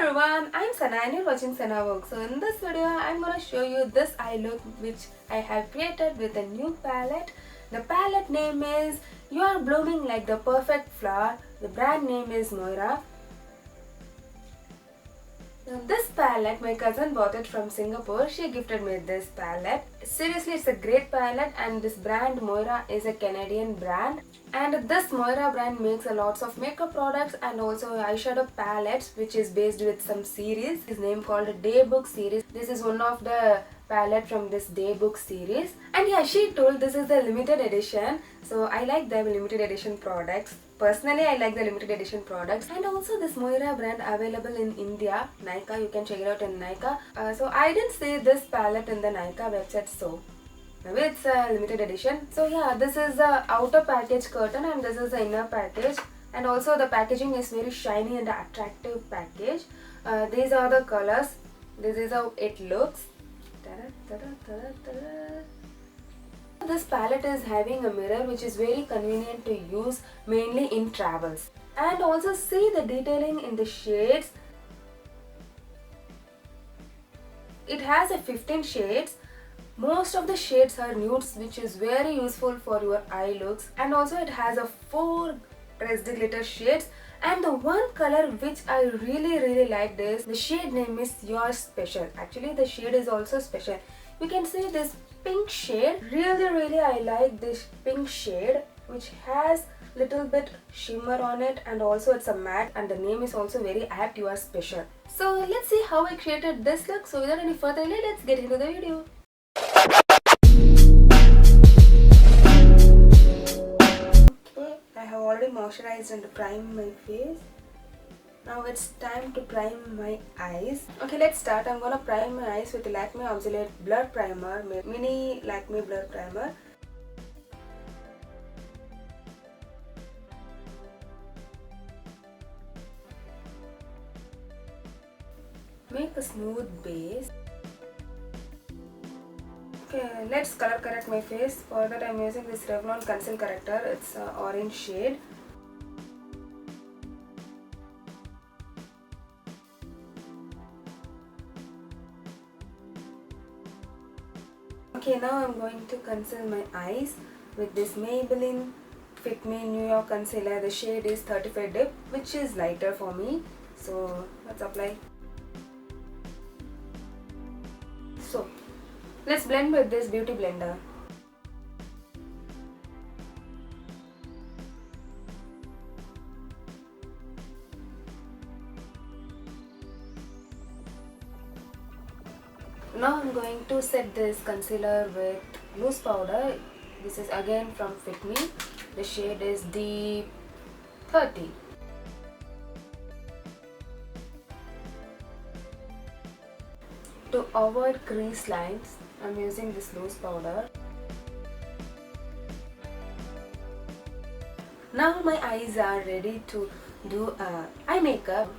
everyone, I'm Sana and you're watching Sana Work. So in this video, I'm gonna show you this eye look which I have created with a new palette. The palette name is You Are Blooming Like the Perfect Flower. The brand name is Moira. Now this palette, my cousin bought it from Singapore. She gifted me this palette. Seriously, it's a great palette and this brand Moira is a Canadian brand. And this Moira brand makes a lots of makeup products and also eyeshadow palettes which is based with some series. It's name called Daybook series. This is one of the palette from this Daybook series. And yeah, she told this is the limited edition. So I like the limited edition products. Personally, I like the limited edition products. And also this Moira brand available in India, Nykaa. You can check it out in Nykaa. So I didn't see this palette in the Nykaa website, so maybe it's a limited edition. So yeah, this is the outer package curtain and this is the inner package. And also the packaging is very shiny and attractive package. These are the colors. This is how it looks. This palette is having a mirror which is very convenient to use mainly in travels. And also see the detailing in the shades. It has a 15 shades. Most of the shades are nudes which is very useful for your eye looks. And also it has a 4 pressed glitter shades. And the one color which I really liked is the shade name is Your Special. Actually the shade is also special. You can see this pink shade. Really I like this pink shade which has little bit shimmer on it and also it's a matte and the name is also very apt, You Are Special. So let's see how I created this look. So without any further delay, let's get into the video. Okay, I have already moisturized and primed my face. Now it's time to prime my eyes. Okay, let's start. I'm gonna prime my eyes with Lakme Obsolete Blur Primer, mini Lakme Blur Primer. Make a smooth base. Okay, let's color correct my face. For that I'm using this Revlon Conceal Corrector. It's orange shade. Okay, now I'm going to conceal my eyes with this Maybelline Fit Me New York Concealer. The shade is 35 Dip, which is lighter for me. So let's apply. So let's blend with this beauty blender. Now I'm going to set this concealer with loose powder. This is again from Fit Me. The shade is Deep 30. To avoid crease lines, I'm using this loose powder. Now my eyes are ready to do eye makeup.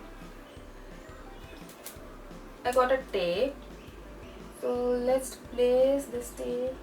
I got a tape. So let's place this tape.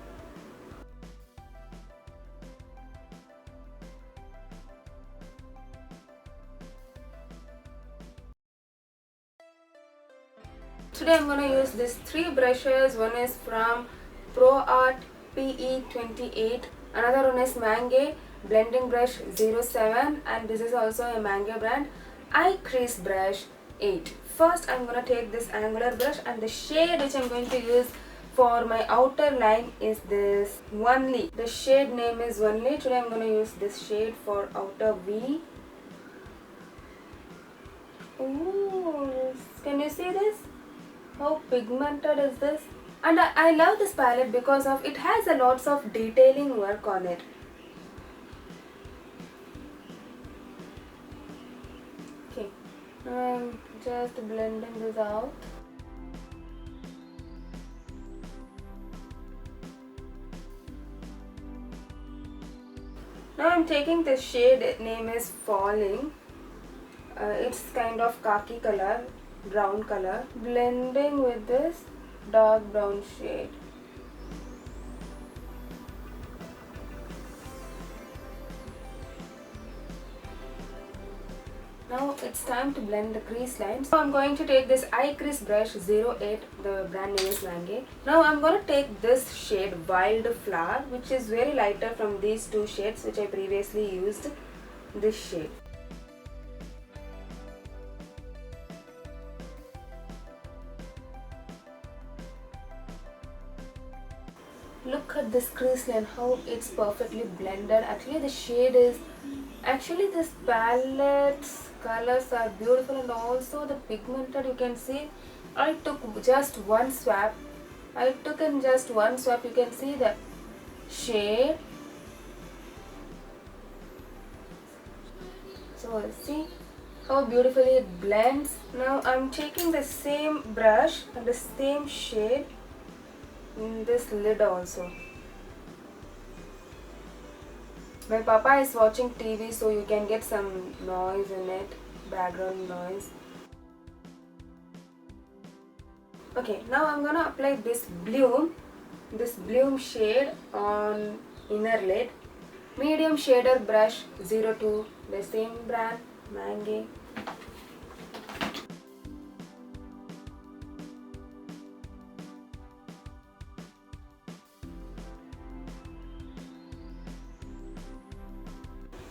Today I'm gonna use these 3 brushes. One is from Pro Art PE28. Another one is Mango Blending Brush 07 and this is also a Mango brand. Eye Crease Brush 8. First I'm gonna take this angular brush and the shade which I'm going to use for my outer line is this Only. The shade name is Only. Today I'm gonna use this shade for outer V. Ooh, can you see this? How pigmented is this? And I love this palette because of it has a lots of detailing work on it. Okay, I'm just blending this out. Now I'm taking this shade name is Falling. It's kind of khaki color, brown color. Blending with this dark brown shade. Now it's time to blend the crease lines. So I'm going to take this eye crease brush 08, the brand name is Mango. Now I'm going to take this shade Wild Flower, which is very lighter from these two shades which I previously used, this shade. Look at this crease line, how it's perfectly blended. Actually this palette's colors are beautiful, and also the pigmented, you can see. I took just one swap. You can see the shade. So see how beautifully it blends. Now I'm taking the same brush and the same shade in this lid also. My papa is watching TV, so you can get some noise in it, background noise. Okay, now I'm gonna apply this bloom shade on inner lid. Medium shader brush 02, the same brand, Mango.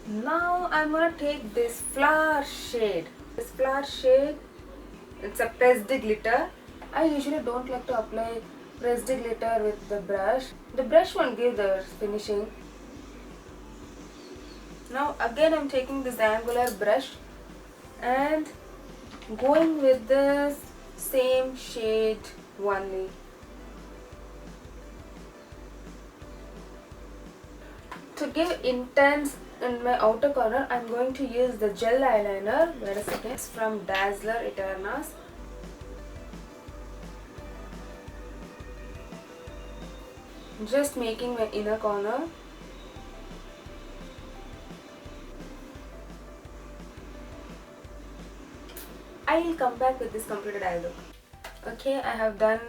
Now I'm gonna take this flower shade. It's a pressed glitter. I usually don't like to apply pressed glitter with the brush. The brush won't give the finishing. Now again I'm taking this angular brush and going with this same shade only. To give intense in my outer corner, I'm going to use the gel eyeliner. Wait a second. It's from Dazzler Eternas. Just making my inner corner. I will come back with this completed eye look. Okay, I have done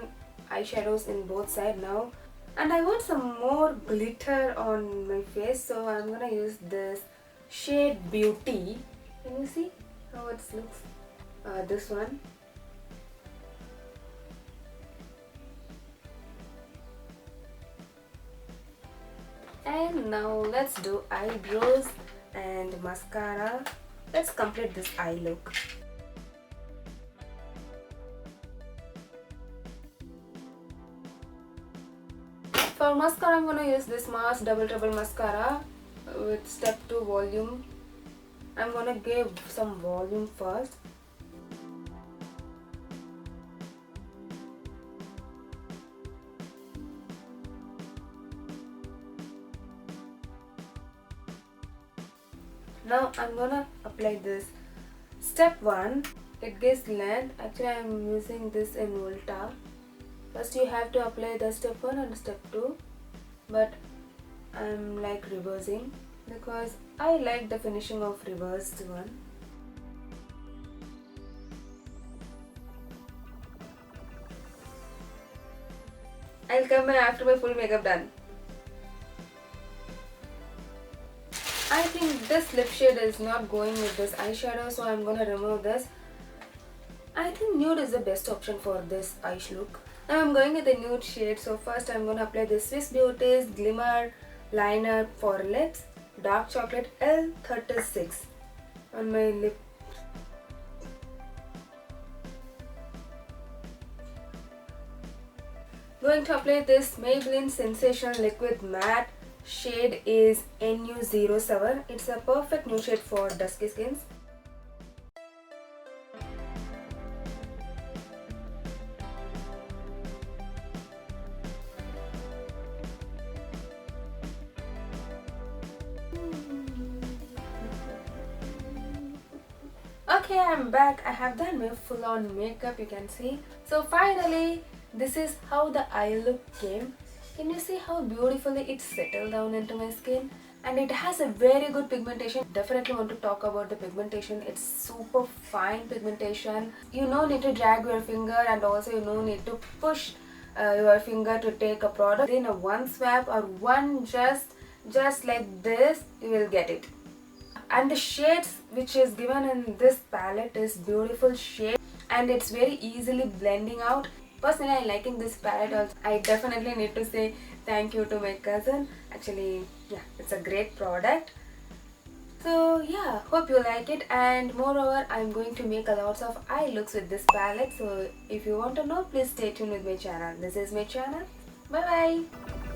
eyeshadows in both sides now. And I want some more glitter on my face, so I'm gonna use this shade Beauty. Can you see how it looks? This one. And now let's do eyebrows and mascara. Let's complete this eye look. For mascara, I'm going to use this Mars Double Trouble mascara with step 2 volume. I'm going to give some volume first. Now I'm going to apply this. Step 1, it gives length. Actually, I'm using this in Ulta. First you have to apply the step 1 and step 2, but I'm like reversing because I like the finishing of reversed one. I'll come back after my full makeup done. I think this lip shade is not going with this eyeshadow, so I'm gonna remove this. I think nude is the best option for this eye look. Now I'm going with the nude shade, so first I'm going to apply this Swiss Beauty's Glimmer Liner for Lips, Dark Chocolate L36 on my lip. Going to apply this Maybelline Sensational Liquid Matte, shade is NU07. It's a perfect nude shade for dusky skins. Okay, I'm back. I have done my full-on makeup, you can see. So finally, this is how the eye look came. Can you see how beautifully it settled down into my skin? And it has a very good pigmentation. Definitely want to talk about the pigmentation. It's super fine pigmentation. You no need to drag your finger, and also you no need to push your finger to take a product. In a one swap or one just like this, you will get it. And the shades which is given in this palette is beautiful shade and it's very easily blending out. Personally, I liking this palette also. I definitely need to say thank you to my cousin. Actually, yeah, it's a great product. So yeah, hope you like it, and moreover I'm going to make a lots of eye looks with this palette. So if you want to know, please stay tuned with my channel. This is my channel. Bye bye.